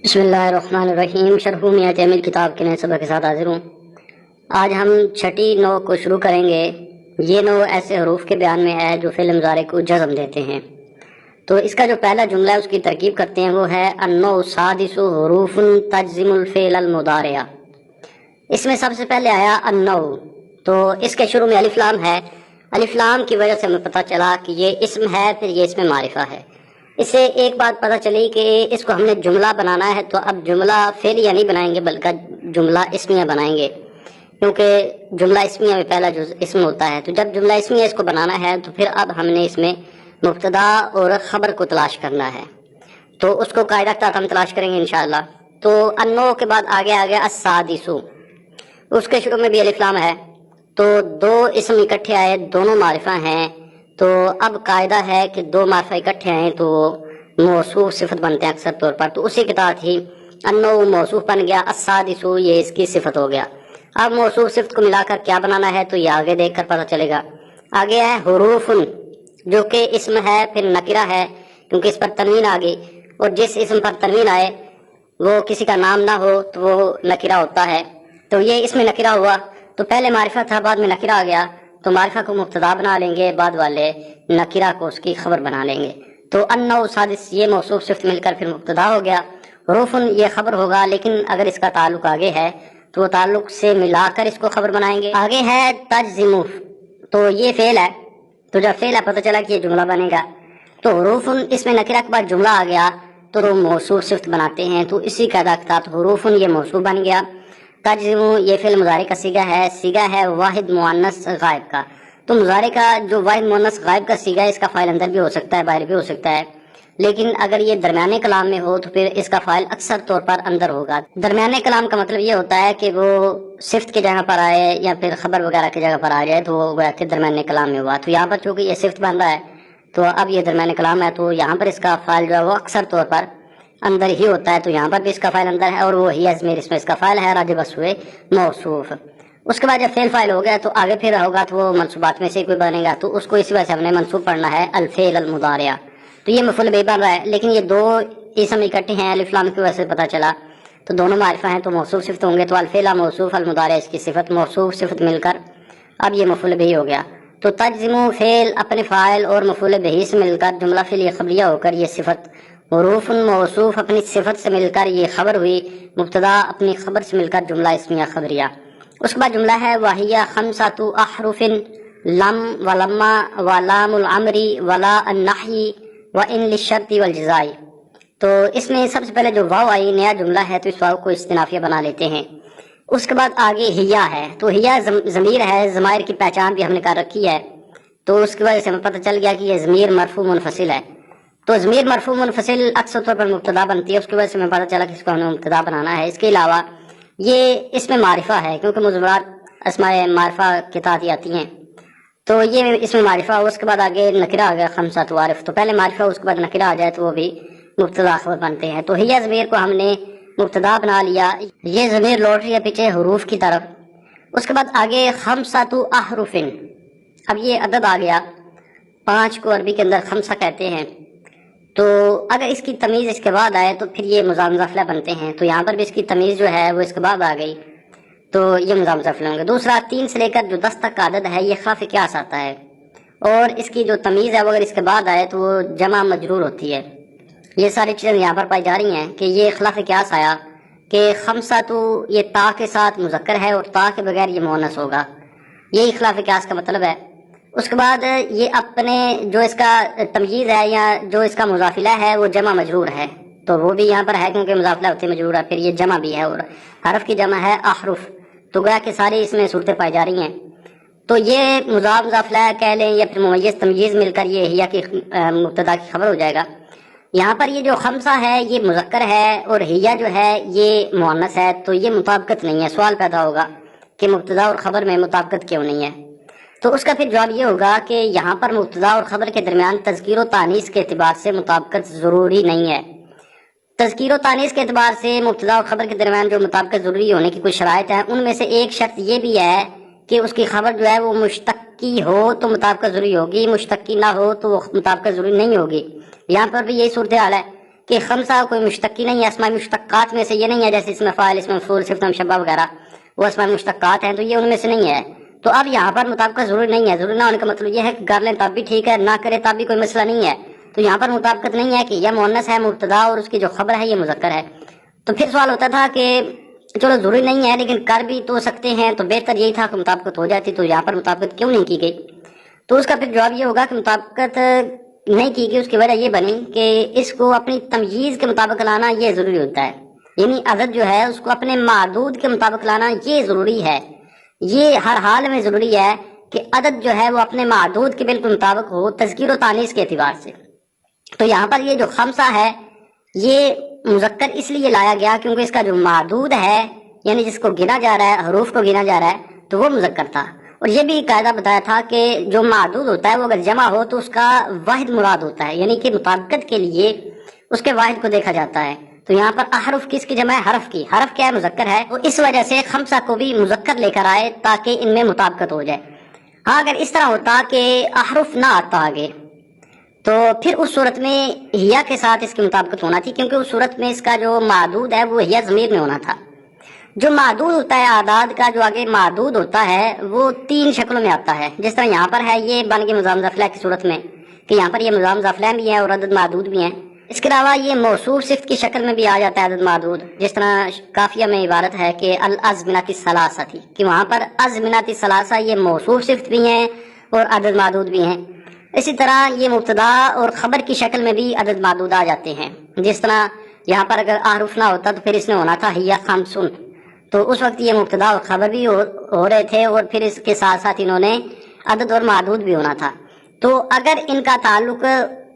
بسم اللہ الرحمن الرحیم۔ شرح میات امیر کتاب کے نئے سبق کے ساتھ حاضر ہوں۔ آج ہم چھٹی نوع کو شروع کریں گے۔ یہ نوع ایسے حروف کے بیان میں ہے جو فعل مضارع کو جزم دیتے ہیں۔ تو اس کا جو پہلا جملہ ہے اس کی ترکیب کرتے ہیں، وہ ہے النوع السادس حروف تجزم الفعل المضارع۔ اس میں سب سے پہلے آیا النوع، تو اس کے شروع میں الف لام ہے۔ الف لام کی وجہ سے ہمیں پتہ چلا کہ یہ اسم ہے، پھر یہ اسم معرفہ ہے۔ اس سے ایک بات پتہ چلی کہ اس کو ہم نے جملہ بنانا ہے، تو اب جملہ فعلیہ نہیں بنائیں گے بلکہ جملہ اسمیہ بنائیں گے، کیونکہ جملہ اسمیہ میں پہلا جز اسم ہوتا ہے۔ تو جب جملہ اسمیہ اس کو بنانا ہے تو پھر اب ہم نے اس میں مبتدا اور خبر کو تلاش کرنا ہے، تو اس کو قاعدہ کے ساتھ ہم تلاش کریں گے انشاءاللہ۔ تو النوع کے بعد آگے السادس، اس کے شروع میں بھی الف لام ہے، تو دو اسم اکٹھے آئے، دونوں معرفہ ہیں۔ تو اب قاعدہ ہے کہ دو معرفہ اکٹھے آئیں تو موصوف صفت بنتے ہیں اکثر طور پر، تو اسی کے تحت ہی النوع موصوف بن گیا، السادس یہ اس کی صفت ہو گیا۔ اب موصوف صفت کو ملا کر کیا بنانا ہے تو یہ آگے دیکھ کر پتہ چلے گا۔ آگے ہے حروف، جو کہ اسم ہے پھر نکرہ ہے، کیونکہ اس پر تنوین آ گئی، اور جس اسم پر تنوین آئے وہ کسی کا نام نہ ہو تو وہ نکرہ ہوتا ہے۔ تو یہ اس میں نکرہ ہوا، تو پہلے معرفہ تھا بعد میں نکرہ آ گیا، تو معرفہ کو مبتدا بنا لیں گے، بعد والے نکرہ کو اس کی خبر بنا لیں گے۔ تو النوع سادس یہ موصوف صفت مل کر پھر مبتدا ہو گیا، حروف یہ خبر ہوگا، لیکن اگر اس کا تعلق آگے ہے تو وہ تعلق سے ملا کر اس کو خبر بنائیں گے۔ آگے ہے تجزم، تو یہ فعل ہے، تو جب فعل ہے پتہ چلا کہ یہ جملہ بنے گا، تو حروف اس میں نکرہ کے بعد جملہ آ گیا تو وہ موصوف صفت بناتے ہیں، تو اسی قاعدہ کے تحت حروف یہ موصوف بن گیا۔ تجزم یہ فعل مضارع کا صیغہ ہے، صیغہ ہے واحد مؤنث غائب کا۔ تو مضارع کا جو واحد مؤنث غائب کا صیغہ ہے، اس کا فاعل اندر بھی ہو سکتا ہے باہر بھی ہو سکتا ہے، لیکن اگر یہ درمیانے کلام میں ہو تو پھر اس کا فاعل اکثر طور پر اندر ہوگا۔ درمیانے کلام کا مطلب یہ ہوتا ہے کہ وہ صفت کی جگہ پر آئے یا پھر خبر وغیرہ کی جگہ پر آ جائے، تو وہ گویا کہ درمیانے کلام میں ہوا۔ تو یہاں پر چونکہ یہ صفت بن رہا ہے تو اب یہ درمیانے کلام ہے، تو یہاں پر اس کا فاعل جو ہے وہ اکثر طور پر اندر ہی ہوتا ہے، تو یہاں پر بھی اس کا فاعل اندر ہے، اور وہی ضمیر اس میں اس کا فاعل ہے راجع بس ہوئے موصوف۔ اس کے بعد جب فعل فاعل ہو گیا تو آگے پھر ہوگا تو وہ منصوبات میں سے کوئی بنے گا، تو اس کو اسی وجہ سے ہم نے منصوب پڑھنا ہے الفعل المضارع۔ تو یہ مفعول بہ بن رہا ہے، لیکن یہ دو اسم اکٹھے ہیں الف لام کی وجہ سے پتہ چلا، تو دونوں معرفہ ہیں تو موصوف صفت ہوں گے، تو الفعل موصوف المضارع اس کی صفت، موصوف صفت مل کر اب یہ مفعول بہ ہو گیا۔ تو تجزم فعل اپنے فاعل اور مفعول بہ سے مل کر جملہ فعلیہ خبریہ ہو کر یہ صفت، حروف موصوف اپنی صفت سے مل کر یہ خبر ہوئی، مبتدا اپنی خبر سے مل کر جملہ اسمیہ خبریہ۔ اس کے بعد جملہ ہے وَهِيَ خَمْسَةُ أَحْرُفٍ لَم وَلَمَّا وَلَامُ الْأَمْرِ وَلَا النَّحْيِ وَإِن لِلشَّرْطِ وَالْجَزَاءِ۔ تو اس میں سب سے پہلے جو واو آئی نیا جملہ ہے، تو اس واو کو استنافیہ بنا لیتے ہیں۔ اس کے بعد آگے ہیا ہے، تو ہیا ضمیر ہے، ضمائر کی پہچان بھی ہم نے کر رکھی ہے، تو اس کی وجہ سے ہمیں پتہ چل گیا کہ یہ ضمیر مرفوع منفصل ہے۔ تو ضمیر مرفوع منفصل اکثر طور پر مبتدا بنتی ہے، اس کی وجہ سے ہمیں پتہ چلا کہ اس کو ہمیں مبتدا بنانا ہے۔ اس کے علاوہ یہ اس میں معرفہ ہے، کیونکہ مضمرات اسماء معرفہ کے تحت ہی آتی ہیں، تو یہ اس میں معرفہ ہو۔ اس کے بعد آگے نکرہ آ گیا خمسۃ عارف، تو پہلے معرفہ اس کے بعد نکرہ آ جائے تو وہ بھی مبتدا خبر بنتے ہیں۔ تو ہی ضمیر کو ہم نے مبتدا بنا لیا، یہ ضمیر لوٹ رہی ہے پیچھے حروف کی طرف۔ اس کے بعد آگے خمسۃ احرف، اب یہ عدد آ گیا، 5 کو عربی کے اندر خمسہ کہتے ہیں، تو اگر اس کی تمیز اس کے بعد آئے تو پھر یہ مضاف مضاف الیہ بنتے ہیں، تو یہاں پر بھی اس کی تمیز جو ہے وہ اس کے بعد آ گئی، تو یہ مضاف مضاف الیہ ہوں گے۔ دوسرا 3 سے لے کر جو 10 تک کا عدد ہے یہ خلاف قیاس آتا ہے، اور اس کی جو تمیز ہے وہ اگر اس کے بعد آئے تو وہ جمع مجرور ہوتی ہے۔ یہ ساری چیزیں یہاں پر پائی جا رہی ہیں کہ یہ خلاف قیاس آیا کہ خمسہ تو یہ تا کے ساتھ مذکر ہے اور تا کے بغیر یہ مؤنث ہوگا، یہی خلاف قیاس کا مطلب ہے۔ اس کے بعد یہ اپنے جو اس کا تمیز ہے یا جو اس کا مضاف الیہ ہے وہ جمع مجرور ہے، تو وہ بھی یہاں پر ہے کیونکہ مضاف الیہ ہوتے مجرور ہے، پھر یہ جمع بھی ہے اور حرف کی جمع ہے احرف، تو گویا کہ ساری اس میں صورتیں پائی جا رہی ہیں۔ تو یہ مضاف مضاف الیہ کہہ لیں یا پھر ممیز تمیز مل کر یہ ہیا کی مبتدا کی خبر ہو جائے گا۔ یہاں پر یہ جو خمسہ ہے یہ مذکر ہے اور ہیا جو ہے یہ مؤنث ہے، تو یہ مطابقت نہیں ہے۔ سوال پیدا ہوگا کہ مبتدا اور خبر میں مطابقت کیوں نہیں ہے، تو اس کا پھر جواب یہ ہوگا کہ یہاں پر مبتدا اور خبر کے درمیان تذکیر و تانیث کے اعتبار سے مطابقت ضروری نہیں ہے۔ تذکیر و تانیث کے اعتبار سے مبتدا اور خبر کے درمیان جو مطابقت ضروری ہونے کی کوئی شرائط ہے، ان میں سے ایک شرط یہ بھی ہے کہ اس کی خبر جو ہے وہ مشتقی ہو تو مطابقت ضروری ہوگی، مشتقی نہ ہو تو وہ مطابقت ضروری نہیں ہوگی۔ یہاں پر بھی یہی صورتحال ہے کہ خمسہ کوئی مشتقی نہیں ہے، اسماء مشتقات میں سے یہ نہیں ہے، جیسے اسم فاعل، اسم مفعول، صفت مشبہ وغیرہ وہ اسماء مشتقات ہیں، تو یہ ان میں سے نہیں ہے۔ تو اب یہاں پر مطابقت ضروری نہیں ہے، ضروری نہ ہونے کا مطلب یہ ہے کہ کر لیں تب بھی ٹھیک ہے، نہ کرے تب بھی کوئی مسئلہ نہیں ہے۔ تو یہاں پر مطابقت نہیں ہے کہ یہ مؤنث ہے مبتدا اور اس کی جو خبر ہے یہ مذکر ہے۔ تو پھر سوال ہوتا تھا کہ چلو ضروری نہیں ہے لیکن کر بھی تو سکتے ہیں، تو بہتر یہی تھا کہ مطابقت ہو جاتی، تو یہاں پر مطابقت کیوں نہیں کی گئی؟ تو اس کا پھر جواب یہ ہوگا کہ مطابقت نہیں کی گئی، اس کی وجہ یہ بنی کہ اس کو اپنی تمییز کے مطابق لانا یہ ضروری ہوتا ہے، یعنی عدد جو ہے اس کو اپنے معدود کے مطابق لانا یہ ضروری ہے، یہ ہر حال میں ضروری ہے کہ عدد جو ہے وہ اپنے معدود کے بالکل مطابق ہو تذکیر و تانیث کے اعتبار سے۔ تو یہاں پر یہ جو خمسہ ہے یہ مذکر اس لیے لایا گیا کیونکہ اس کا جو معدود ہے یعنی جس کو گنا جا رہا ہے، حروف کو گنا جا رہا ہے، تو وہ مذکر تھا۔ اور یہ بھی قاعدہ بتایا تھا کہ جو معدود ہوتا ہے وہ اگر جمع ہو تو اس کا واحد مراد ہوتا ہے، یعنی کہ مطابقت کے لیے اس کے واحد کو دیکھا جاتا ہے۔ تو یہاں پر احرف کس کی جمع ہے؟ حرف کی۔ حرف کیا ہے؟ مذکر ہے، تو اس وجہ سے خمسہ کو بھی مذکر لے کر آئے تاکہ ان میں مطابقت ہو جائے۔ ہاں اگر اس طرح ہوتا کہ احرف نہ آتا آگے تو پھر اس صورت میں ہیا کے ساتھ اس کی مطابقت ہونا تھی، کیونکہ اس صورت میں اس کا جو معدود ہے وہ ہیا ضمیر میں ہونا تھا۔ جو معدود ہوتا ہے اعداد کا، جو آگے معدود ہوتا ہے وہ تین شکلوں میں آتا ہے، جس طرح یہاں پر ہے یہ بن کے مضام ضافلہ کی صورت میں کہ یہاں پر یہ مضام ضافلہ بھی ہیں اور عدد معدود بھی ہیں۔ اس کے علاوہ یہ موصوف صفت کی شکل میں بھی آ جاتا ہے عدد معدود، جس طرح قافیہ میں عبارت ہے کہ الازمنۃ الثلاثہ تھی، کہ وہاں پر ازمنۃ الثلاثہ یہ موصوف صفت بھی ہیں اور عدد معدود بھی ہیں۔ اسی طرح یہ مبتدا اور خبر کی شکل میں بھی عدد معدود آ جاتے ہیں، جس طرح یہاں پر اگر احرف نہ ہوتا تو پھر اس نے ہونا تھا ہیا خمسن، تو اس وقت یہ مبتدا اور خبر بھی ہو رہے تھے اور پھر اس کے ساتھ ساتھ انہوں نے عدد اور معدود بھی ہونا تھا۔ تو اگر ان کا تعلق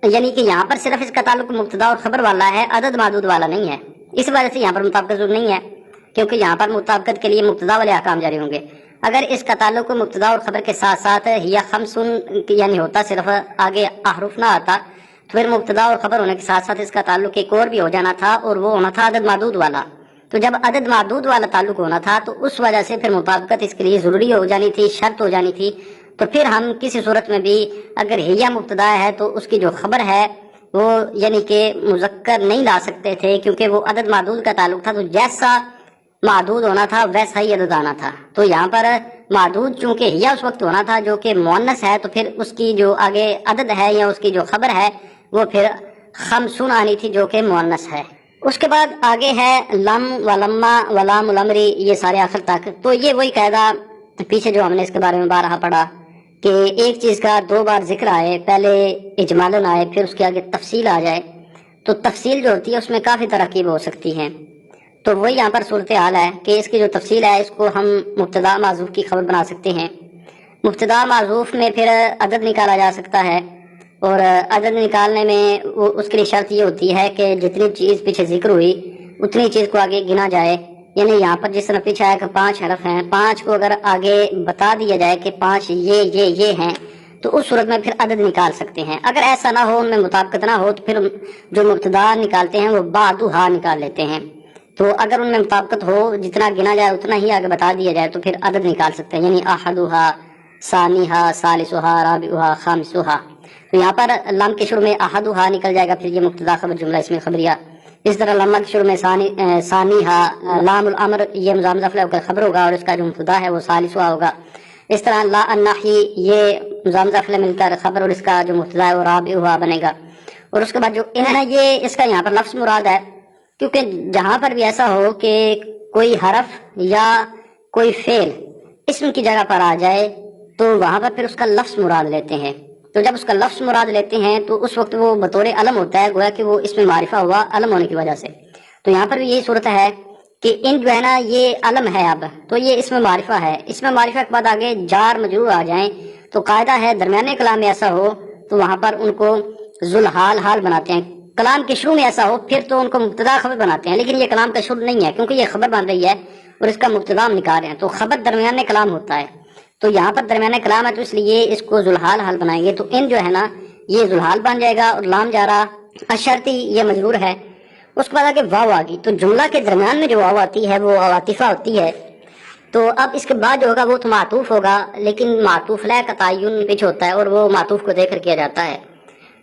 یعنی کہ یہاں پر صرف اس کا تعلق مبتدا اور خبر والا ہے، عدد معدود والا نہیں ہے، اس وجہ سے یہاں پر مطابقت ضرور نہیں ہے، کیونکہ یہاں پر مطابقت کے لیے مبتدا والے احکام جاری ہوں گے۔ اگر اس کا تعلق مبتدا اور خبر کے ساتھ ساتھ ہیا خمسن یعنی ہوتا، صرف آگے احرف نہ آتا، تو پھر مبتدا اور خبر ہونے کے ساتھ ساتھ اس کا تعلق ایک اور بھی ہو جانا تھا اور وہ ہونا تھا عدد معدود والا۔ تو جب عدد معدود والا تعلق ہونا تھا تو اس وجہ سے پھر مطابقت اس کے لیے ضروری ہو جانی تھی، شرط ہو جانی تھی۔ تو پھر ہم کسی صورت میں بھی اگر ہیا مبتدا ہے تو اس کی جو خبر ہے وہ یعنی کہ مذکر نہیں لا سکتے تھے، کیونکہ وہ عدد معدود کا تعلق تھا، تو جیسا معدود ہونا تھا ویسا ہی عدد آنا تھا۔ تو یہاں پر معدود چونکہ ہیا اس وقت ہونا تھا جو کہ مؤنث ہے، تو پھر اس کی جو آگے عدد ہے یا اس کی جو خبر ہے وہ پھر خمسون آنی تھی جو کہ مؤنث ہے۔ اس کے بعد آگے ہے لم ولما ولام الامری، یہ سارے آخر تک۔ تو یہ وہی قاعدہ پیچھے جو ہم نے اس کے بارے میں بارہا پڑھا کہ ایک چیز کا دو بار ذکر آئے، پہلے اجمالاً آئے پھر اس کے آگے تفصیل آ جائے، تو تفصیل جو ہوتی ہے اس میں کافی تراکیب ہو سکتی ہیں۔ تو وہی یہاں پر صورتحال ہے کہ اس کی جو تفصیل ہے اس کو ہم مبتدا معذوف کی خبر بنا سکتے ہیں۔ مبتدا معذوف میں پھر عدد نکالا جا سکتا ہے، اور عدد نکالنے میں اس کے لیے شرط یہ ہوتی ہے کہ جتنی چیز پیچھے ذکر ہوئی اتنی چیز کو آگے گنا جائے، یعنی یہاں پر جس طرح پیچھے آیا کہ 5 حرف ہیں، 5 کو اگر آگے بتا دیا جائے کہ 5 یہ ہیں، تو اس صورت میں پھر عدد نکال سکتے ہیں۔ اگر ایسا نہ ہو، ان میں مطابقت نہ ہو، تو پھر جو مبتدا نکالتے ہیں وہ بعدھا نکال لیتے ہیں۔ تو اگر ان میں مطابقت ہو، جتنا گنا جائے اتنا ہی آگے بتا دیا جائے، تو پھر عدد نکال سکتے ہیں، یعنی احدھا، ثانیھا، ثالثھا، رابعھا، خامسھا۔ تو یہاں پر لام کے شروع میں احدھا نکل جائے گا، پھر یہ مبتدا خبر جملہ اس میں خبریہ۔ اس طرح لما کے شروع میں ثانیھا، لام الامر یہ مضام ضافلہ کا خبر ہوگا اور اس کا جو مبتدا ہے وہ ثالثھا ہوگا۔ اس طرح لا النحی یہ مضام ضافلہ مل کر خبر اور اس کا جو مبتدا ہے وہ رابعھا بنے گا۔ اور اس کے بعد جو ان ہے یہ اس کا یہاں پر لفظ مراد ہے، کیونکہ جہاں پر بھی ایسا ہو کہ کوئی حرف یا کوئی فعل اسم کی جگہ پر آ جائے تو وہاں پر پھر اس کا لفظ مراد لیتے ہیں۔ تو جب اس کا لفظ مراد لیتے ہیں تو اس وقت وہ بطور علم ہوتا ہے، گویا کہ وہ اسم معرفہ ہوا علم ہونے کی وجہ سے۔ تو یہاں پر بھی یہی صورت ہے کہ ان جو ہے نا یہ علم ہے، اب تو یہ اسم معرفہ ہے، اسم معرفہ کے بعد آگے جار مجرور آ جائیں تو قاعدہ ہے درمیانے کلام میں ایسا ہو تو وہاں پر ان کو ذوالحال حال بناتے ہیں۔ کلام کے شروع میں ایسا ہو پھر تو ان کو مبتدا خبر بناتے ہیں، لیکن یہ کلام کا شروع نہیں ہے کیونکہ یہ خبر بن رہی ہے اور اس کا مبتدا ہم نکال رہے ہیں، تو خبر درمیانے کلام ہوتا ہے۔ تو یہاں پر درمیانے کلام ہے تو اس لیے اس کو ذوالحال حال بنائیں گے، تو ان جو ہے نا یہ ذوالحال بن جائے گا، اور لام جارا اشرطی یہ مجرور ہے۔ اس کے بعد آگے واو آ گئی، تو جملہ کے درمیان میں جو واو آتی ہے وہ عاطفہ ہوتی ہے۔ تو اب اس کے بعد جو ہوگا وہ تو معطوف ہوگا، لیکن معطوف لہ کا تعین پیچھے ہوتا ہے اور وہ معطوف کو دے کر کیا جاتا ہے۔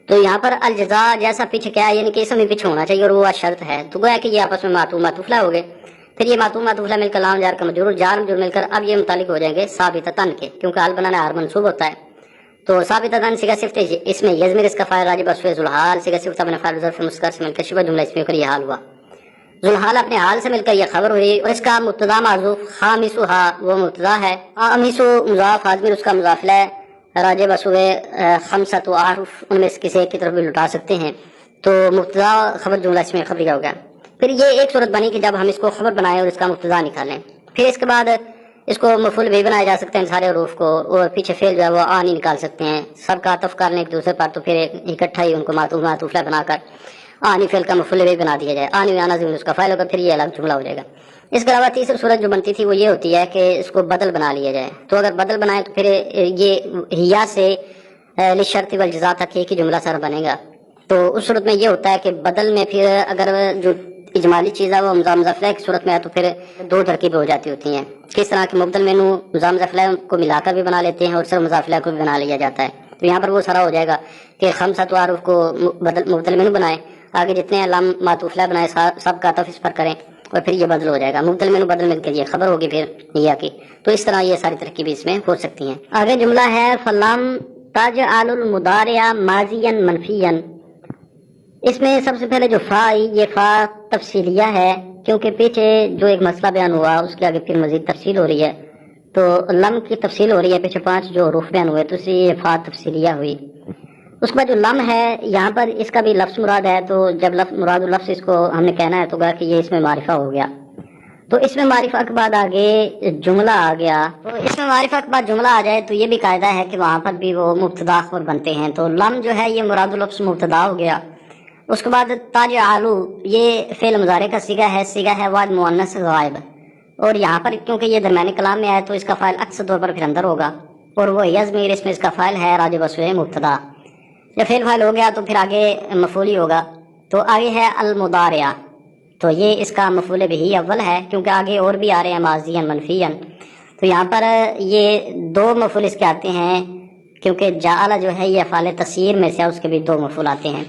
تو یہاں پر الجزا جیسا پیچھے کیا ہے، یعنی کہ اسم بھی پیچھے ہونا چاہیے اور وہ شرط ہے، تو گویا کہ یہ آپس میں معطوف معطوفلا ہو گئے. پھر یہ معطوف معطوفلا مل کر لام جار کا مجرور، جار مجرور مل کر اب یہ متعلق ہو جائیں گے ثابتتن کے، کیونکہ حال بنانا ہر منصوب ہوتا ہے. تو ثابتتن صیغہ صفت اس میں یزمر اس کا فاعل راجب اسوی ذوالحال، صیغہ صفت اپنے فاعل ظرف مسکر سے مل کر شبہ جملہ اسمی ہو کر یہ حال ہوا. ذوالحال اپنے حال سے مل کر یہ خبر ہوئی اور اس کا مبتدا معذوف خامسھا وہ مبتدا ہے. خامس مضاف حاضمر اس کا مضاف ہے، راجب اسوی خمسۃ اعرف ان میں سے کسی ایک کی طرف بھی لٹا سکتے ہیں. تو مبتدا خبر جملہ اسمی خبریہ ہو گیا. پھر یہ ایک صورت بنی کہ جب ہم اس کو خبر بنائیں اور اس کا مبتدا نکالیں، پھر اس کے بعد اس کو مفعول بھی بنایا جا سکتے ہیں سارے حروف کو، اور پیچھے فعل جو ہے وہ آنی نکال سکتے ہیں، سب کا عطف کر لیں ایک دوسرے پر، تو پھر اکٹھا ہی ان کو معطوف معطوفہ بنا کر آنی فعل کا مفعول بھی بنا دیا جائے، آنی آنا ضمیر اس کا فاعل ہوگا، پھر یہ الگ جملہ ہو جائے گا. اس کے علاوہ تیسری صورت جو بنتی تھی وہ یہ ہوتی ہے کہ اس کو بدل بنا لیا جائے. تو اگر بدل بنائے تو پھر یہ ہیا سے للشرط والجزاء تک ایک ہی جملہ سر بنے گا. تو اس صورت میں یہ ہوتا ہے کہ بدل میں پھر اگر جو اجمالی چیز ہے وہ مضاف کی صورت میں ہے تو پھر دو ترکیبیں ہو جاتی ہوتی ہیں. کس طرح کہ مبدل مینو مضاف کو ملا کر بھی بنا لیتے ہیں اور صرف مضاف کو بھی بنا لیا جاتا ہے. تو یہاں پر وہ سارا ہو جائے گا کہ خمسۃ اعراف کو مبدل مینو بنائیں، آگے جتنے لام معطوف لا بنائے سب کا عطف اس پر کریں اور پھر یہ بدل ہو جائے گا، مبدل مینو بدل مل کے یہ خبر ہوگی پھر یہ کی. تو اس طرح یہ ساری ترکیبیں اس میں ہو سکتی ہیں. آگے جملہ ہے فلم تجعل المضارع ماضیا منفیا. اس میں سب سے پہلے جو فا آئی یہ فا تفصیلیہ ہے، کیونکہ پیچھے جو ایک مسئلہ بیان ہوا اس کے آگے پھر مزید تفصیل ہو رہی ہے. تو لم کی تفصیل ہو رہی ہے، پیچھے 5 جو حروف بیان ہوئے تو اس لیے یہ فا تفصیلیہ ہوئی. اس کے بعد جو لم ہے یہاں پر اس کا بھی لفظ مراد ہے، تو جب لفظ مراد لفظ اس کو ہم نے کہنا ہے تو گا کہ یہ اس میں معرفہ ہو گیا. تو اس میں معرفہ کے بعد آگے جملہ آ گیا. تو اس میں معرفہ کے بعد جملہ آ جائے تو یہ بھی قاعدہ ہے کہ وہاں پر بھی وہ مبتدا خبر بنتے ہیں. تو لم جو ہے یہ مراد لفظ مبتدا ہو گیا. اس کے بعد تجعلو یہ فعل مضارع کا صیغہ ہے واحد مؤنث غائب، اور یہاں پر کیونکہ یہ درمیانی کلام میں ہے تو اس کا فاعل اکثر طور پر پھر اندر ہوگا، اور وہ یضمیر اس میں اس کا فاعل ہے راجب اسوی مبتدا. جب فعل فاعل ہو گیا تو پھر آگے مفعول ہی ہوگا. تو آگے ہے المضارع، تو یہ اس کا مفعول بھی اول ہے کیونکہ آگے اور بھی آ رہے ہیں ماضی منفی. تو یہاں پر یہ 2 مفعول اس کے آتے ہیں کیونکہ جعل جو ہے یہ افعال تسیر میں سے اس کے بھی 2 مفعول آتے ہیں.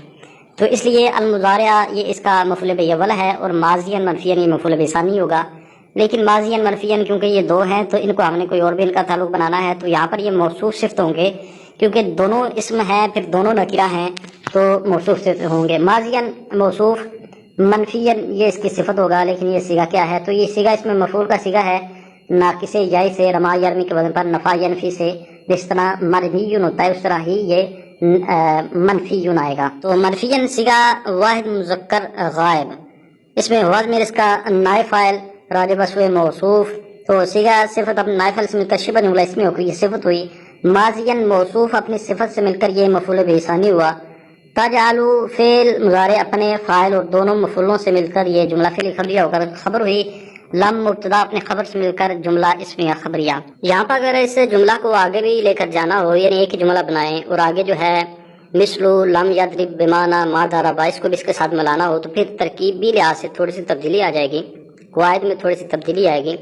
تو اس لیے المضارع یہ اس کا مفعول بھی اول ہے اور ماضی منفی یہ مفعول بھی ثانی ہوگا. لیکن ماضی منفی کیونکہ یہ 2 ہیں تو ان کو ہم نے کوئی اور بھی ان کا تعلق بنانا ہے، تو یہاں پر یہ موصوف صفت ہوں گے کیونکہ دونوں اسم ہیں پھر دونوں نکرہ ہیں تو موصوف صفت ہوں گے. ماضی موصوف، منفی یہ اس کی صفت ہوگا. لیکن یہ صیغہ کیا ہے؟ تو یہ صیغہ اس میں مفعول کا صیغہ ہے ناقص یاء سے رما یرمی کے وزن پر نفع ینفی سے، جس طرح مرمی ہوتا ہے اس طرح ہی یہ منفی آئے گا. تو منفی صیغہ واحد مذکر غائب، اس میں وزن اس کا نائب فاعل راجب اسوی موصوف. تو صیغہ صفت اپنے نائب فاعل سے مل کر شبہ جملہ اسمی ہو گئی، یہ صفت ہوئی. ماضی موصوف اپنی صفت سے مل کر یہ مفعول بھی ثانی ہوا. تجعلو فعل مضارع اپنے فاعل اور دونوں مفعولوں سے مل کر یہ جملہ فعلی خبریہ ہو کر خبر ہوئی. لم مبتدا اپنے خبر سے مل کر جملہ اسمیہ خبریہ. یہاں پر اگر اس جملہ کو آگے بھی لے کر جانا ہو، یعنی ایک ہی جملہ بنائیں اور آگے جو ہے مثلو لم یضرب بمعنی ما ضرب اس کو بھی اس کے ساتھ ملانا ہو تو پھر ترکیب بھی لحاظ سے تھوڑی سی تبدیلی آ جائے گی، قواعد میں تھوڑی سی تبدیلی آئے گی.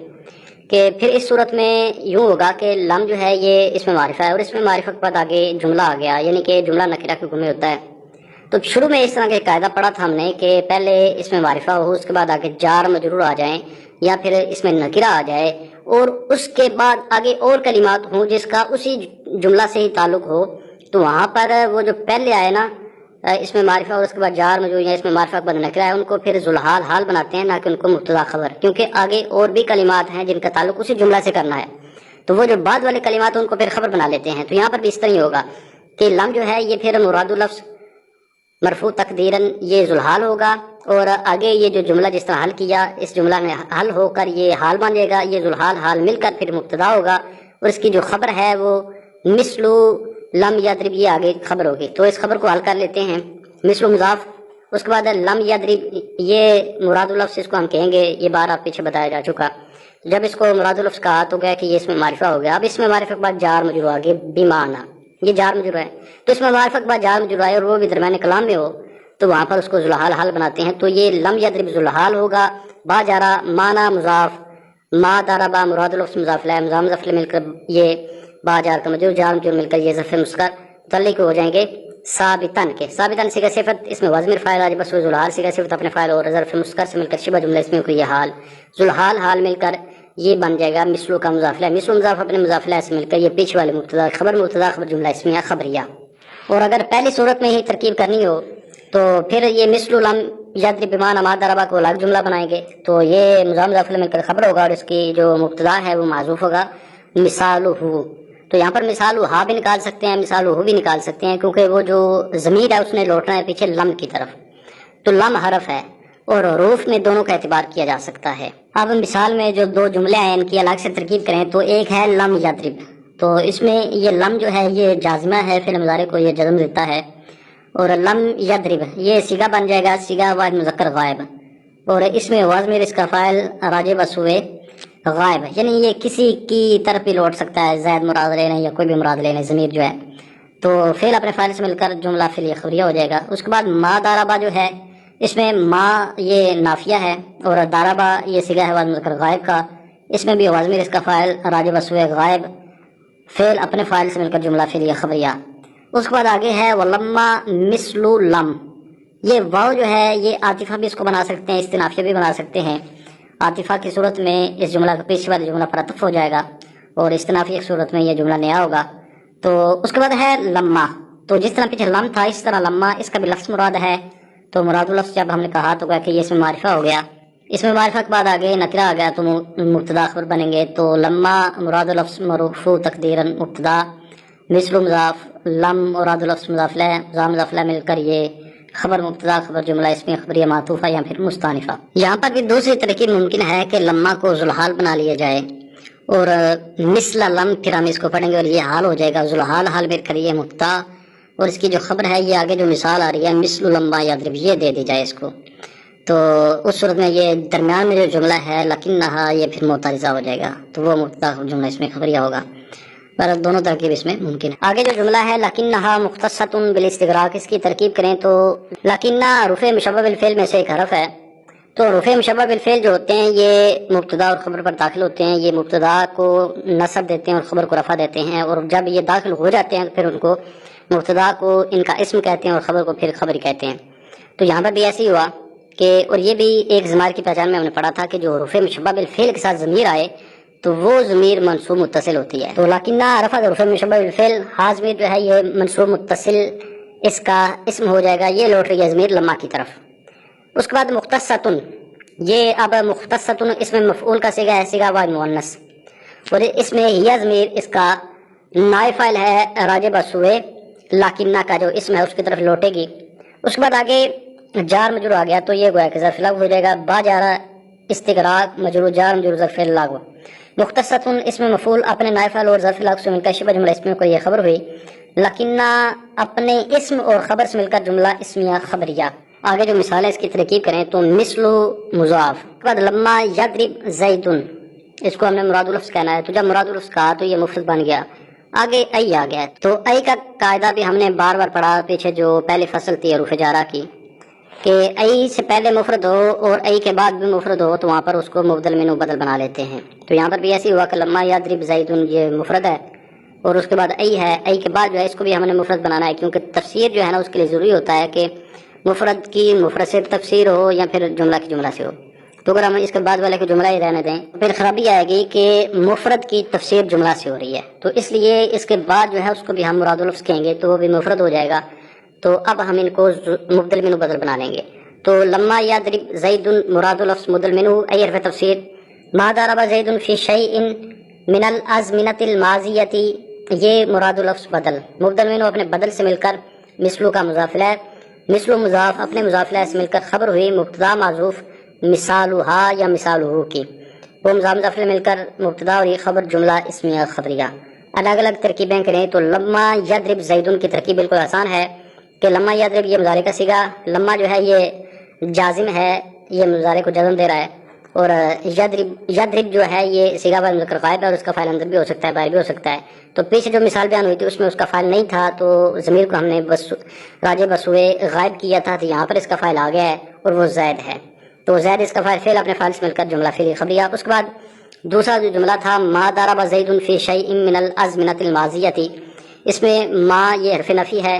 کہ پھر اس صورت میں یوں ہوگا کہ لم جو ہے یہ اس میں معرفہ ہے اور اس میں معرفہ کے بعد آگے جملہ آ گیا، یعنی کہ جملہ نکرہ کے حکم میں ہوتا ہے. تو شروع میں اس طرح کا قاعدہ پڑھا تھا ہم نے کہ پہلے اس میں معرفہ ہو، اس کے بعد آگے جار مجرور آ جائیں یا پھر اس میں نکرہ آ جائے، اور اس کے بعد آگے اور کلمات ہوں جس کا اسی جملہ سے ہی تعلق ہو. تو وہاں پر وہ جو پہلے آئے نا اس میں معرفہ اور اس کے بعد جار مجرور یا اس میں معرفہ کے بعد نکرہ ہے، ان کو پھر ذوالحال حال بناتے ہیں، نہ کہ ان کو مبتدا خبر، کیونکہ آگے اور بھی کلمات ہیں جن کا تعلق اسی جملہ سے کرنا ہے. تو وہ جو بعد والے کلمات ہیں ان کو پھر خبر بنا لیتے ہیں. تو یہاں پر بھی اس طرح ہی ہوگا کہ لم جو ہے یہ پھر مراد لفظ مرفوع تقدیراً یہ ذوالحال ہوگا، اور آگے یہ جو جملہ جس طرح حل کیا اس جملہ میں حل ہو کر یہ حال بن جائے گا، یہ ذوالحال حال مل کر پھر مبتدا ہوگا، اور اس کی جو خبر ہے وہ مثلو لم یضرب یہ آگے خبر ہوگی. تو اس خبر کو حل کر لیتے ہیں. مثلو مضاف، اس کے بعد لم یضرب یہ مراد لفظ اس کو ہم کہیں گے، یہ بار آپ پیچھے بتایا جا چکا. جب اس کو مراد لفظ کہا تو گیا کہ یہ اس میں معرفہ ہو گیا. اب اس میں معرفہ کے بعد جار مجرور آگے بمعنی، یہ جار مجرور ہے تو اس میں معرفہ کے بعد جار مجرور آئے اور وہ بھی درمیان کلام میں ہو تو وہاں پر اس کو ذوالحال حال بناتے ہیں. تو یہ لم یضرب ذوالحال ہوگا. با جارا معنی مضاف، ما ضرب مراد لفظ مضاف الیہ مضاف مل کر یہ با جار کا مجرور جار مجرور مل کر یہ ظرف مسکر متعلق ہو جائیں گے ثابتن کے ثابتن صیغہ صفت اس میں وزمیر فاعل راجع بس ذوالحال صیغہ صفت اپنے فاعل اور ظرف مذکر سے مل کر شبہ جملہ اسمیہ کو یہ حال ذوالحال حال مل کر یہ بن جائے گا مثلو کا مضاف الیہ، مثلو مضاف اپنے مضاف الیہ سے مل کر یہ پیچھے والے مبتدا خبر جملہ اسمیہ خبریہ۔ اور اگر پہلی صورت میں ہی ترکیب کرنی ہو تو پھر یہ مثلو لم یضرب بمعنی ما ضرب کو الگ جملہ بنائیں گے، تو یہ مضاف الیہ مل کر خبر ہوگا اور اس کی جو مبتدا ہے وہ معذوف ہوگا مثالہ۔ تو یہاں پر مثال ہا بھی نکال سکتے ہیں، مثال ہو بھی نکال سکتے ہیں، کیونکہ وہ جو ضمیر ہے اس نے لوٹنا ہے پیچھے لم کی طرف، تو لم حرف ہے اور حروف میں دونوں کا اعتبار کیا جا سکتا ہے۔ اب مثال میں جو دو جملے ہیں ان کی الگ سے ترکیب کریں تو ایک ہے لم یضرب، تو اس میں یہ لم جو ہے یہ جازمہ ہے، فعل مضارع کو یہ جزم دیتا ہے، اور لم یضرب یہ صیغہ بن جائے گا صیغہ واحد مذکر غائب، اور اس میں وضمیر اس کا فاعل راجع بس ہوئے غائب، یعنی یہ کسی کی طرف بھی لوٹ سکتا ہے، زید مراد لینا یا کوئی بھی مراد لینا ضمیر جو ہے، تو فعل اپنے فاعل سے مل کر جملہ فعلیہ خبریہ ہو جائے گا۔ اس کے بعد ما ضرب جو ہے اس میں ما یہ نافیہ ہے اور ضرب یہ صیغہ ہے واحد مذکر غائب کا، اس میں بھی وضمیر اس کا فاعل راجع بس ہوئے غائب، فعل اپنے فاعل سے مل کر جملہ فعلیہ خبریہ۔ اس کے بعد آگے ہے ولما مثل لم، یہ واو جو ہے یہ عاطفہ بھی اس کو بنا سکتے ہیں، استنافیہ بھی بنا سکتے ہیں۔ عاطفہ کی صورت میں اس جملہ کا پیچھے والے جملہ پر عطف ہو جائے گا اور استنافیہ کی صورت میں یہ جملہ نیا ہوگا۔ تو اس کے بعد ہے لما، تو جس طرح پیچھے لم تھا اس طرح لما اس کا بھی لفظ مراد ہے، تو مراد لفظ جب ہم نے کہا تو کہ یہ اس میں معرفہ ہو گیا، اس میں معرفہ کے بعد آگے نکرہ آ گیا تو مبتدا خبر بنیں گے، تو لما مراد لفظ مرفوع تقدیرا مبتدا، مثل مضاف، لم مراد لفظ مضاف الیہ، مضاف الیہ مل کر یہ خبر مبتدا خبر جملہ اسمیہ خبریہ معطوفہ یا پھر مستانفہ۔ یہاں پر بھی دوسری ترکیب ممکن ہے کہ لما کو ذوالحال بنا لیا جائے اور مثل لم پھر ہم اس کو پڑھیں گے اور یہ حال ہو جائے گا ذوالحال حال مل کر یہ مبتدا اور اس کی جو خبر ہے یہ آگے جو مثال آ رہی ہے مثل لما یضرب یہ دے دی جائے اس کو، تو اس صورت میں یہ درمیان میں جو جملہ ہے لکنھا یہ پھر معترضہ ہو جائے گا، تو وہ مبتدا جملہ اس میں خبریہ ہوگا۔ پر دونوں ترکیب اس میں ممکن ہے۔ آگے جو جملہ ہے لکنھا مختصۃ بالاستغراق، اس کی ترکیب کریں تو لکنھا حروف مشبہ بالفعل میں سے ایک حرف ہے، تو حروف مشبہ بالفعل جو ہوتے ہیں یہ مبتدا اور خبر پر داخل ہوتے ہیں، یہ مبتدا کو نصب دیتے ہیں اور خبر کو رفع دیتے ہیں، اور جب یہ داخل ہو جاتے ہیں پھر ان کو مبتدا کو ان کا اسم کہتے ہیں اور خبر کو پھر خبر کہتے ہیں۔ تو یہاں پر بھی ایسے ہی ہوا کہ، اور یہ بھی ایک ضمیر کی پہچان میں ہم نے پڑھا تھا کہ جو حروف مشبہ بالفعل کے ساتھ ضمیر آئے تو وہ ضمیر منصوب متصل ہوتی ہے، تو لکنھا رفع حروف مشبہ بالفعل ہا ضمیر جو ہے یہ منصوب متصل اس کا اسم ہو جائے گا، یہ لوٹ رہی ہے ضمیر لما کی طرف۔ اس کے بعد مختصۃ، یہ اب مختصۃ اس میں مفعول کا صیغہ ہے، صیغہ واحد مؤنث، اور اس میں یہ ضمیر اس کا نائب فاعل ہے راجع بس ہوئے لکنھا کا جو اسم ہے اس کی طرف لوٹے گی۔ اس کے بعد آگے جار مجرور آ گیا تو یہ گویا کہ ظرف لغو ہو جائے گا، با جارا استغراق مجرور جار مجرور ظرف لغو۔ مختصۃ اس میں مفعول اپنے نائب فاعل اور ظرف لغو سے مل کر شبہ جملہ اسمیہ کو یہ خبر ہوئی، لکنھا اپنے اسم اور خبر سے مل کر جملہ اسمیہ خبریہ۔ آگے جو مثالیں اس کی ترکیب کریں تو مثل مضاف، اس کے بعد لما یضرب زید، اس کو ہم نے مراد لفظ کہنا ہے، تو جب مراد لفظ کہا تو یہ مفرد بن گیا۔ آگے ای آ گیا، تو ای کا قاعدہ بھی ہم نے بار بار پڑھا پیچھے جو پہلی فصل تھی حروف جارہ کی، کہ ای سے پہلے مفرد ہو اور ای کے بعد بھی مفرد ہو تو وہاں پر اس کو مبدل منہ بدل بنا لیتے ہیں، تو یہاں پر بھی ایسے ہوا کہ لما یضرب زید یہ مفرد ہے اور اس کے بعد ای ہے، ای کے بعد جو ہے اس کو بھی ہم نے مفرد بنانا ہے، کیونکہ تفسیر جو ہے نا اس کے لیے ضروری ہوتا ہے کہ مفرد کی مفرد سے تفسیر ہو یا پھر جملہ کی جملہ سے ہو، تو اگر ہم اس کے بعد والے کو جملہ ہی رہنے دیں پھر خرابی آئے گی کہ مفرد کی تفسیر جملہ سے ہو رہی ہے، تو اس لیے اس کے بعد جو ہے اس کو بھی ہم مراد لفظ کہیں گے تو وہ بھی مفرد ہو جائے گا، تو اب ہم ان کو مبدل منہ بدل بنا لیں گے۔ تو لما یضرب زید مراد لفظ مبدل منہ ای حرف تفسیر، ما ضرب زید فی شیء من الازمنۃ الماضیۃ یہ مراد لفظ بدل، مبدل منہ اپنے بدل سے مل کر مثلو کا مضاف الیہ، مثل مضاف اپنے مضاف الیہ سے مل کر خبر ہوئی مبتدا معذوف مثالھا یا مثالہ کی، وہ مضاف الیہ مل کر مبتدا اور یہ خبر جملہ اسمیہ خبریہ۔ الگ الگ ترکیبیں کریں تو لما یضرب زید کی ترکیب بالکل آسان ہے کہ لما یضرب یہ مضارع کا صیغہ، لما جو ہے یہ جازم ہے یہ مضارع کو جزم دے رہا ہے، اور یضرب جو ہے یہ صیغہ واحد مذکر غائب ہے اور اس کا فاعل اندر بھی ہو سکتا ہے باہر بھی ہو سکتا ہے، تو پیچھے جو مثال بیان ہوئی تھی اس میں اس کا فاعل نہیں تھا تو ضمیر کو ہم نے بس راجع بس ہوئے غائب کیا تھا، تو یہاں پر اس کا فاعل آ گیا ہے اور وہ زید ہے، تو زید اس کا فعل اپنے فاعل سے مل کر جملہ فعلی خبریہ۔ اس کے بعد دوسرا جو جملہ تھا ما ضرب زید فی شیء من الازمنۃ الماضیۃ، اس میں ما یہ حرف نفی ہے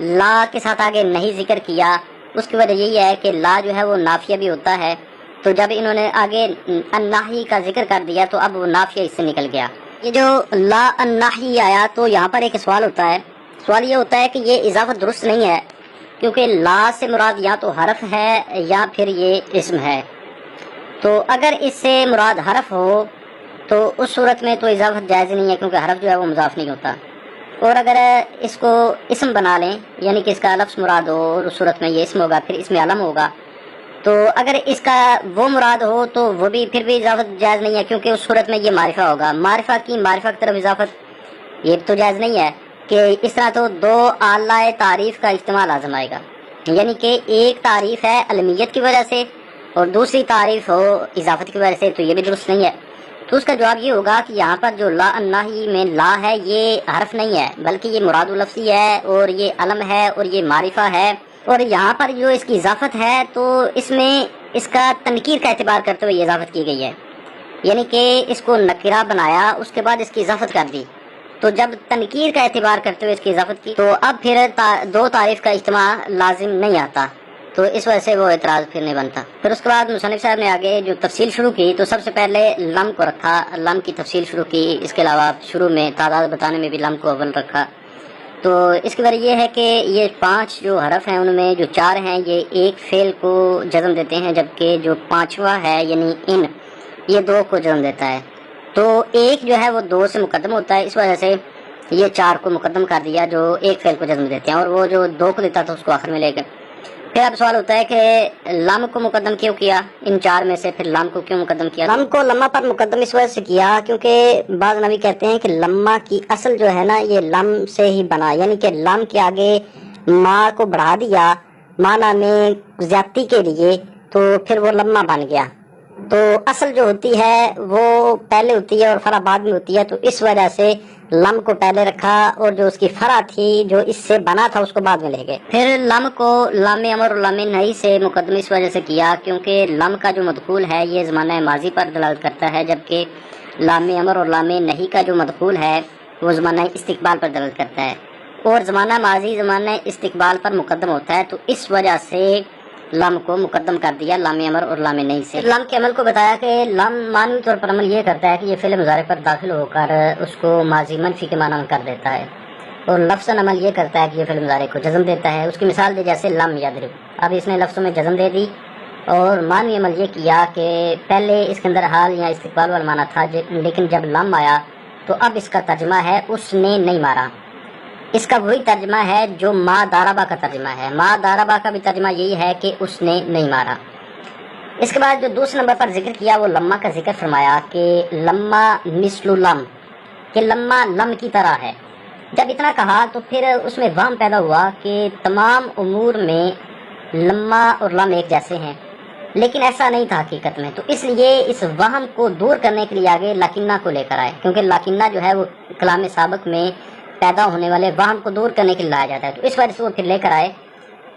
لا کے ساتھ آگے نہیں ذکر کیا، اس کی وجہ یہی ہے کہ لا جو ہے وہ نافیہ بھی ہوتا ہے، تو جب انہوں نے آگے الناہی کا ذکر کر دیا تو اب وہ نافیہ اس سے نکل گیا۔ یہ جو لا الناہی آیا تو یہاں پر ایک سوال ہوتا ہے، سوال یہ ہوتا ہے کہ یہ اضافت درست نہیں ہے، کیونکہ لا سے مراد یا تو حرف ہے یا پھر یہ اسم ہے، تو اگر اس سے مراد حرف ہو تو اس صورت میں تو اضافت جائز نہیں ہے، کیونکہ حرف جو ہے وہ مضاف نہیں ہوتا، اور اگر اس کو اسم بنا لیں یعنی کہ اس کا لفظ مراد ہو اور اس صورت میں یہ اسم ہوگا پھر اس میں علم ہوگا، تو اگر اس کا وہ مراد ہو تو وہ بھی پھر بھی اضافت جائز نہیں ہے، کیونکہ اس صورت میں یہ معرفہ ہوگا، معرفہ کی معرفہ کی طرف اضافت یہ تو جائز نہیں ہے، کہ اس طرح تو دو اعلیٰ تعریف کا اجتماع لازم آئے گا، یعنی کہ ایک تعریف ہے علمیت کی وجہ سے اور دوسری تعریف ہو اضافت کی وجہ سے، تو یہ بھی درست نہیں ہے۔ تو اس کا جواب یہ ہوگا کہ یہاں پر جو لا الناہی میں لا ہے یہ حرف نہیں ہے، بلکہ یہ مراد لفظی ہے اور یہ علم ہے اور یہ معرفہ ہے، اور یہاں پر جو اس کی اضافت ہے تو اس میں اس کا تنکیر کا اعتبار کرتے ہوئے یہ اضافت کی گئی ہے، یعنی کہ اس کو نکرہ بنایا اس کے بعد اس کی اضافت کر دی، تو جب تنکیر کا اعتبار کرتے ہوئے اس کی اضافت کی تو اب پھر دو تعریف کا اجتماع لازم نہیں آتا، تو اس وجہ سے وہ اعتراض پھر نہیں بنتا۔ پھر اس کے بعد مصنف صاحب نے آگے جو تفصیل شروع کی تو سب سے پہلے لم کو رکھا، لم کی تفصیل شروع کی، اس کے علاوہ شروع میں تعداد بتانے میں بھی لم کو اول رکھا، تو اس کی وجہ یہ ہے کہ یہ 5 جو حرف ہیں ان میں جو 4 ہیں یہ ایک فعل کو جزم دیتے ہیں، جبکہ جو 5واں ہے یعنی ان یہ 2 کو جزم دیتا ہے، تو ایک جو ہے وہ 2 سے مقدم ہوتا ہے، اس وجہ سے یہ 4 کو مقدم کر دیا جو ایک فعل کو جزم دیتے ہیں، اور وہ جو 2 کو دیتا تھا اس کو آخر میں لے گئے۔ پھر اب سوال ہوتا ہے کہ لم کو مقدم کیوں کیا ان 4 میں سے، پھر لم کو کیوں مقدم کیا؟ لم کو لمہ پر مقدم اس وجہ سے کیا کیونکہ بعض نبی کہتے ہیں کہ لمہ کی اصل جو ہے نا یہ لم سے ہی بنا، یعنی کہ لم کے آگے ما کو بڑھا دیا معنی میں زیادتی کے لیے تو پھر وہ لمہ بن گیا، تو اصل جو ہوتی ہے وہ پہلے ہوتی ہے اور فرع بعد میں ہوتی ہے، تو اس وجہ سے لم کو پہلے رکھا اور جو اس کی فرع تھی جو اس سے بنا تھا اس کو بعد میں لے گئے۔ پھر لم کو لام امر اور لام نہی سے مقدم اس وجہ سے کیا کیونکہ لم کا جو مدخول ہے یہ زمانہ ماضی پر دلالت کرتا ہے، جبکہ لام امر اور لام نہی کا جو مدخول ہے وہ زمانہ استقبال پر دلالت کرتا ہے، اور زمانہ ماضی زمانہ استقبال پر مقدم ہوتا ہے، تو اس وجہ سے لم کو مقدم کر دیا لام امر اور لام نہی سے۔ لم کے عمل کو بتایا کہ لم معنوی طور پر عمل یہ کرتا ہے کہ یہ فعل مضارع پر داخل ہو کر اس کو ماضی منفی کے معنی میں کر دیتا ہے، اور لفظاً عمل یہ کرتا ہے کہ یہ فعل مضارع کو جزم دیتا ہے۔ اس کی مثال دے جیسے لم یضرب، اب اس نے لفظوں میں جزم دے دی، اور معنوی عمل یہ کیا کہ پہلے اس کے اندر حال یا استقبال والا معنی تھا، لیکن جب لم آیا تو اب اس کا ترجمہ ہے اس نے نہیں مارا، اس کا وہی ترجمہ ہے جو ما داربا کا ترجمہ ہے، ما داربا کا بھی ترجمہ یہی ہے کہ اس نے نہیں مارا۔ اس کے بعد جو دوسرے نمبر پر ذکر کیا وہ لمہ کا ذکر فرمایا کہ لمہ مثل لم، کہ لمہ لم کی طرح ہے۔ جب اتنا کہا تو پھر اس میں وہم پیدا ہوا کہ تمام امور میں لمہ اور لم ایک جیسے ہیں، لیکن ایسا نہیں تھا حقیقت میں، تو اس لیے اس وہم کو دور کرنے کے لیے آگے لاکنہ کو لے کر آئے، کیونکہ لاکنہ جو ہے وہ کلام سابق میں پیدا ہونے والے وہم کو دور کرنے کے لیے لایا جاتا ہے، تو اس وجہ سے وہ پھر لے کر آئے،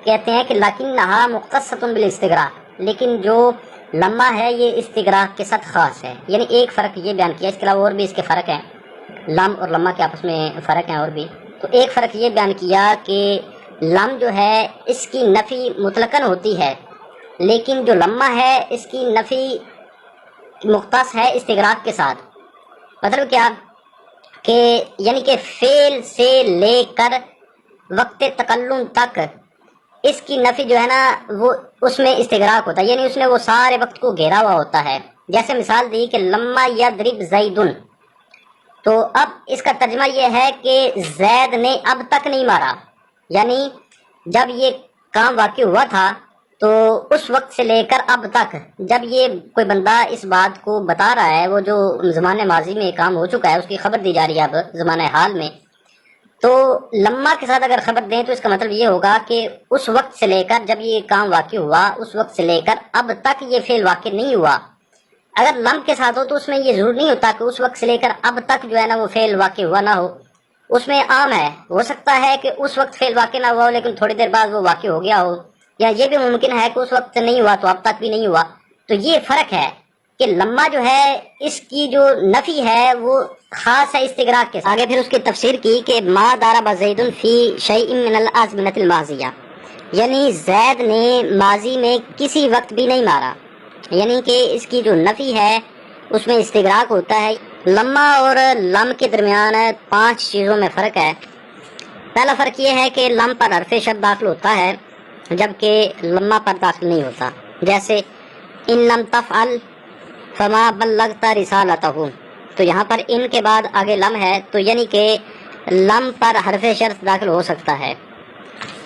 کہتے ہیں کہ لکنھا مختصۃ بالاستغراق، لیکن جو لمہ ہے یہ استغراق کے ساتھ خاص ہے، یعنی ایک فرق یہ بیان کیا، اس کے علاوہ اور بھی اس کے فرق ہیں، لم اور لمہ کے آپس میں فرق ہیں اور بھی، تو ایک فرق یہ بیان کیا کہ لم جو ہے اس کی نفی مطلقاً ہوتی ہے، لیکن جو لمہ ہے اس کی نفی مختص ہے استغراق کے ساتھ، مطلب کیا کہ یعنی کہ فعل سے لے کر وقت تکلم تک اس کی نفی جو ہے نا وہ اس میں استغراق ہوتا ہے، یعنی اس نے وہ سارے وقت کو گھیرا ہوا ہوتا ہے، جیسے مثال دی کہ لما یضرب زیدن، تو اب اس کا ترجمہ یہ ہے کہ زید نے اب تک نہیں مارا، یعنی جب یہ کام واقع ہوا تھا تو اس وقت سے لے کر اب تک جب یہ کوئی بندہ اس بات کو بتا رہا ہے، وہ جو زمانے ماضی میں کام ہو چکا ہے اس کی خبر دی جا رہی ہے اب زمانہ حال میں، تو لمہ کے ساتھ اگر خبر دیں تو اس کا مطلب یہ ہوگا کہ اس وقت سے لے کر جب یہ کام واقع ہوا اس وقت سے لے کر اب تک یہ فعل واقع نہیں ہوا۔ اگر لم کے ساتھ ہو تو اس میں یہ ضرور نہیں ہوتا کہ اس وقت سے لے کر اب تک جو ہے نا وہ فعل واقع ہوا نہ ہو، اس میں عام ہے، ہو سکتا ہے کہ اس وقت فعل واقع نہ ہوا ہو لیکن تھوڑی دیر بعد وہ واقع ہو گیا ہو، یا یہ بھی ممکن ہے کہ اس وقت نہیں ہوا تو اب تک بھی نہیں ہوا، تو یہ فرق ہے کہ لما جو ہے اس کی جو نفی ہے وہ خاص ہے استغراق کے ساتھ۔ آگے پھر اس کی تفسیر کی کہ ما ضرب زید فی شیء من الازمنۃ الماضیہ، یعنی زید نے ماضی میں کسی وقت بھی نہیں مارا، یعنی کہ اس کی جو نفی ہے اس میں استغراق ہوتا ہے۔ لما اور لم کے درمیان 5 چیزوں میں فرق ہے۔ پہلا فرق یہ ہے کہ لم پر حرف شد داخل ہوتا ہے جبکہ لما پر داخل نہیں ہوتا، جیسے ان لم تفعل فما بلغت رسالتہ، تو یہاں پر ان کے بعد آگے لم ہے تو یعنی کہ لم پر حرف شرط داخل ہو سکتا ہے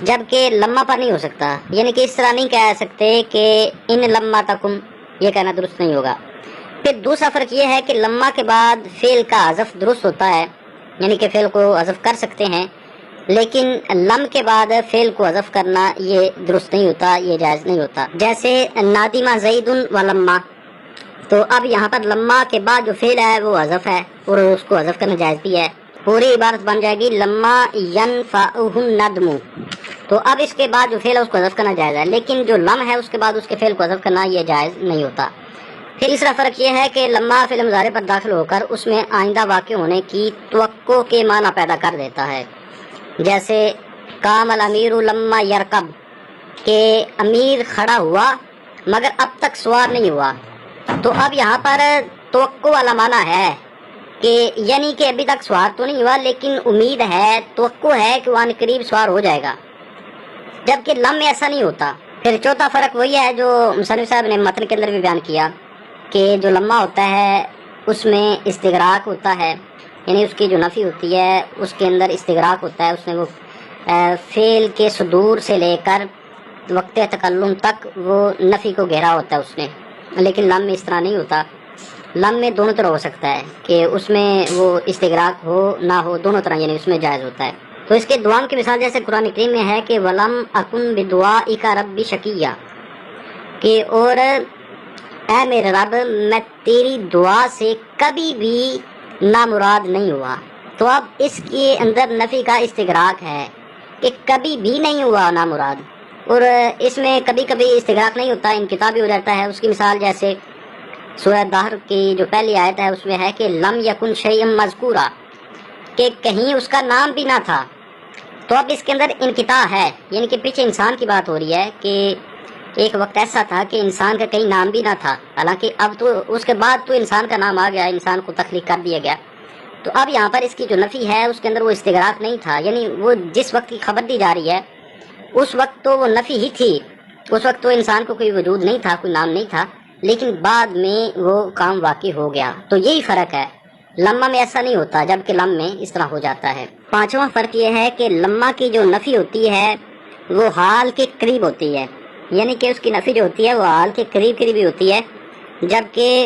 جبکہ لما پر نہیں ہو سکتا، یعنی کہ اس طرح نہیں کہہ سکتے کہ ان لما تکم، یہ کہنا درست نہیں ہوگا۔ پھر دوسرا فرق یہ ہے کہ لما کے بعد فعل کا حذف درست ہوتا ہے، یعنی کہ فعل کو حذف کر سکتے ہیں، لیکن لم کے بعد فعل کو حذف کرنا یہ درست نہیں ہوتا، یہ جائز نہیں ہوتا۔ جیسے نادمہ زید و لما، تو اب یہاں پر لما کے بعد جو فعل ہے وہ حذف ہے اور اس کو حذف کرنا جائز بھی ہے، پوری عبارت بن جائے گی لما ینفعہ الندم، تو اب اس کے بعد جو فعل ہے اس کو حذف کرنا جائز ہے، لیکن جو لم ہے اس کے بعد اس کے فعل کو حذف کرنا یہ جائز نہیں ہوتا۔ پھر تیسرا فرق یہ ہے کہ لما فعل مضارع پر داخل ہو کر اس میں آئندہ واقع ہونے کی توقع کے معنی پیدا کر دیتا ہے، جیسے قام الامیر لما یرکب، کہ امیر کھڑا ہوا مگر اب تک سوار نہیں ہوا، تو اب یہاں پر توقع والا معنی ہے کہ یعنی کہ ابھی تک سوار تو نہیں ہوا لیکن امید ہے، توقع ہے کہ وہ قریب سوار ہو جائے گا، جبکہ لم میں ایسا نہیں ہوتا۔ پھر چوتھا فرق وہی ہے جو مصنف صاحب نے متن کے اندر بھی بیان کیا کہ جو لما ہوتا ہے اس میں استغراق ہوتا ہے، یعنی اس کی جو نفی ہوتی ہے اس کے اندر استغراق ہوتا ہے، اس میں وہ فعل کے صدور سے لے کر وقت تکلم تک وہ نفی کو گھیرا ہوتا ہے اس نے، لیکن لم میں اس طرح نہیں ہوتا۔ لم میں دونوں طرح ہو سکتا ہے کہ اس میں وہ استغراق ہو نہ ہو، دونوں طرح یعنی اس میں جائز ہوتا ہے۔ تو اس کے دعاؤں کی مثال جیسے قرآن کریم میں ہے کہ وَلَمْ أَكُنْ بِدُعَائِكَ رَبِّ شَقِيًّا، کہ اور اے میرے رب میں تیری دعا سے کبھی بھی نامراد نہیں ہوا، تو اب اس کے اندر نفی کا استغراق ہے کہ کبھی بھی نہیں ہوا نامراد، اور اس میں کبھی کبھی استغراق نہیں ہوتا، انقطاع ہو جاتا ہے۔ اس کی مثال جیسے سورہ دہر کی جو پہلی آیت ہے اس میں ہے کہ لم یکن شیئا مذکورا، کہ کہیں اس کا نام بھی نہ تھا، تو اب اس کے اندر انقطاع ہے، یعنی کہ پیچھے انسان کی بات ہو رہی ہے کہ ایک وقت ایسا تھا کہ انسان کا کہیں نام بھی نہ تھا، حالانکہ اب تو اس کے بعد تو انسان کا نام آ گیا، انسان کو تخلیق کر دیا گیا، تو اب یہاں پر اس کی جو نفی ہے اس کے اندر وہ استغراق نہیں تھا، یعنی وہ جس وقت کی خبر دی جا رہی ہے اس وقت تو وہ نفی ہی تھی، اس وقت تو انسان کو کوئی وجود نہیں تھا، کوئی نام نہیں تھا، لیکن بعد میں وہ کام واقع ہو گیا، تو یہی فرق ہے۔ لما میں ایسا نہیں ہوتا جبکہ لم میں اس طرح ہو جاتا ہے۔ پانچواں فرق یہ ہے کہ لما کی جو نفی ہوتی ہے وہ حال کے قریب ہوتی ہے، یعنی کہ اس کی نفی جو ہوتی ہے وہ حال کے قریب قریبی ہوتی ہے، جبکہ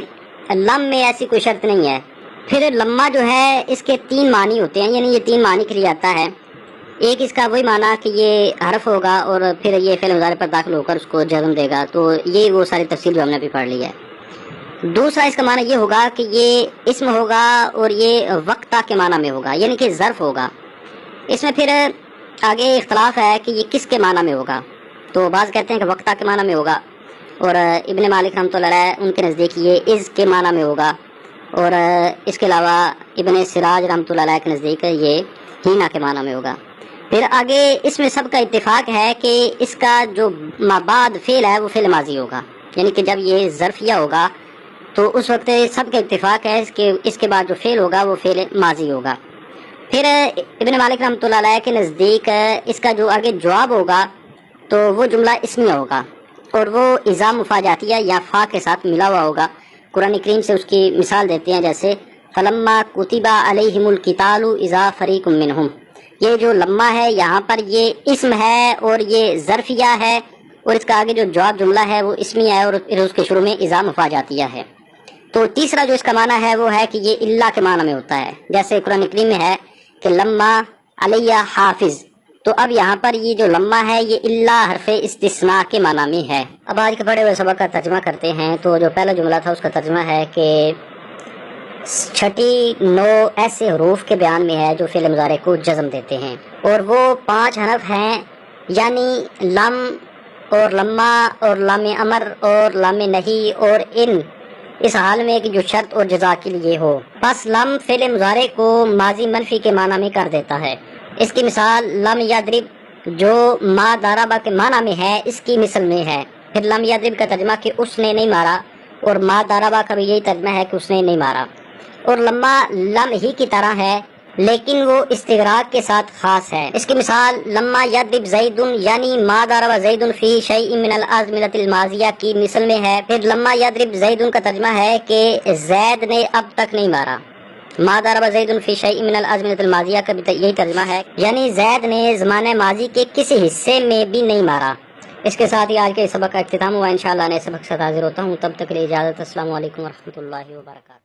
لم میں ایسی کوئی شرط نہیں ہے۔ پھر لما جو ہے اس کے 3 معنی ہوتے ہیں، یعنی یہ 3 معنی کے لیے آتا ہے۔ ایک اس کا وہی معنی کہ یہ حرف ہوگا اور پھر یہ فعل مضارع پر داخل ہو کر اس کو جزم دے گا، تو یہ وہ ساری تفصیل جو ہم نے ابھی پڑھ لی ہے۔ دوسرا اس کا معنی یہ ہوگا کہ یہ اسم ہوگا اور یہ وقتہ کے معنی میں ہوگا، یعنی کہ ظرف ہوگا۔ اس میں پھر آگے اختلاف ہے کہ یہ کس کے معنی میں ہوگا، تو بعض کہتے ہیں کہ وقتہ کے معنی میں ہوگا، اور ابن مالک رحمۃ اللہ علیہ ان کے نزدیک یہ از کے معنی میں ہوگا، اور اس کے علاوہ ابن سراج رحمۃ اللہ علیہ کے نزدیک یہ ہینا کے معنی میں ہوگا۔ پھر آگے اس میں سب کا اتفاق ہے کہ اس کا جو بعد فعل ہے وہ فعل ماضی ہوگا، یعنی کہ جب یہ ظرفیہ ہوگا تو اس وقت سب کا اتفاق ہے کہ اس کے بعد جو فعل ہوگا وہ فعل ماضی ہوگا۔ پھر ابن مالک رحمۃ اللہ علیہ کے نزدیک اس کا جو آگے جواب ہوگا تو وہ جملہ اسمیہ ہوگا، اور وہ اذا مفاجاتیہ یا فا کے ساتھ ملا ہوا ہوگا۔ قرآن کریم سے اس کی مثال دیتے ہیں، جیسے فلما کتب علیہم القتال اذا فریق منہم، یہ جو لما ہے یہاں پر یہ اسم ہے اور یہ ظرفیہ ہے، اور اس کا آگے جو جواب جملہ ہے وہ اسمیہ ہے، اور پھر اس کے شروع میں اذا مفاجاتیہ ہے۔ تو تیسرا جو اس کا معنی ہے وہ ہے کہ یہ اللہ کے معنی میں ہوتا ہے، جیسے قرآن کریم میں ہے کہ لما علیہ حافظ، تو اب یہاں پر یہ جو لما ہے یہ اللہ حرف استثناء کے معنی میں ہے۔ اب آج کے پڑھے ہوئے سبق کا ترجمہ کرتے ہیں، تو جو پہلا جملہ تھا اس کا ترجمہ ہے کہ 6 9 ایسے حروف کے بیان میں ہے جو فعل مضارع کو جزم دیتے ہیں، اور وہ 5 حرف ہیں، یعنی لم اور لما اور لام امر اور لام نہی اور ان اس حال میں کہ جو شرط اور جزا کے لیے ہو۔ پس لم فعل مضارع کو ماضی منفی کے معنی میں کر دیتا ہے۔ اس کی مثال لم یضرب جو ما ضرب کے معنی میں ہے اس کی مثل میں ہے۔ پھر لم یضرب کا ترجمہ کہ اس نے نہیں مارا، اور ما ضرب کا بھی یہی ترجمہ ہے کہ اس نے نہیں مارا۔ اور لما لم ہی کی طرح ہے لیکن وہ استغراق کے ساتھ خاص ہے۔ اس کی مثال لما یضرب زید یعنی ما ضرب زید فی شیء من الازمنۃ الماضیہ کی مثل میں ہے۔ پھر لما یضرب زید کا ترجمہ ہے کہ زید نے اب تک نہیں مارا۔ ما ضرب زید فی شیء من الازمنۃ الماضیہ کا بھی یہی ترجمہ ہے، یعنی زید نے زمانہ ماضی کے کسی حصے میں بھی نہیں مارا۔ اس کے ساتھ ہی آج کے سبق کا اختتام ہوا۔ انشاءاللہ نئے سبق سے حاضر ہوتا ہوں، تب تک کے لیے اجازت۔ السلام علیکم ورحمۃ اللہ وبرکاتہ۔